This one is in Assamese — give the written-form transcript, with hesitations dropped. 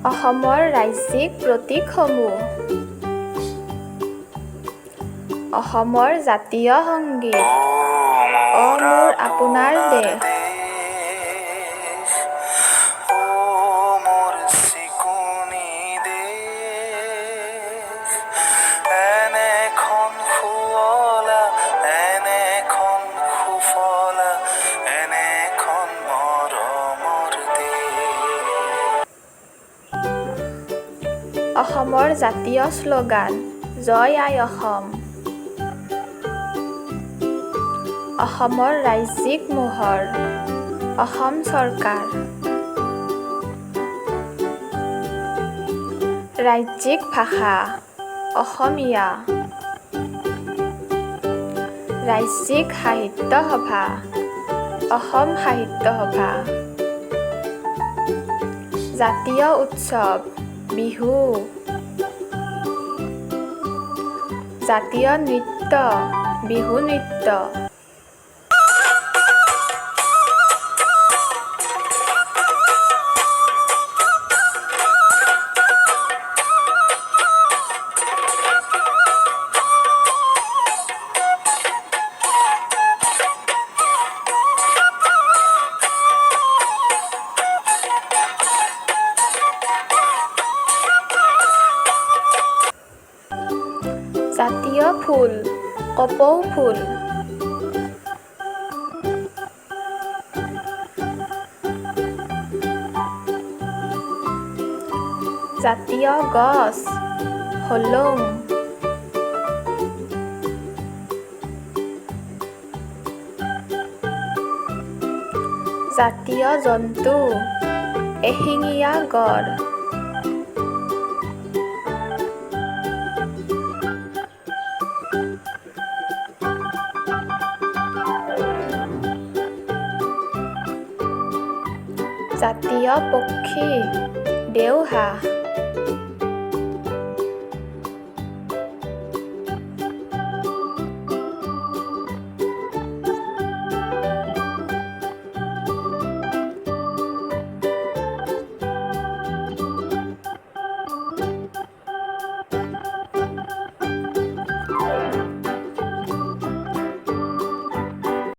অসমৰ ৰাজ্যিক প্ৰতীকসমূহ: অসমৰ জাতীয় সংগীত অ মোৰ আপোনাৰ দেশ, অসমৰ জাতীয় শ্লোগান জয় আই অসম, অসমৰ ৰাজ্যিক মোহৰ অসম চৰকাৰ, ৰাজ্যিক ভাষা অসমীয়া, ৰাজ্যিক সাহিত্য সভা অসম সাহিত্য সভা, জাতীয় উৎসৱ বিহু, জাতীয় নৃত্য বিহু নৃত্য, জাতীয় ফুল কপৌ ফুল, জাতীয় গছ হলং, জাতীয় জন্তু এশিঙীয়া গড়, জাতীয় পক্ষী দেওহাঁহ।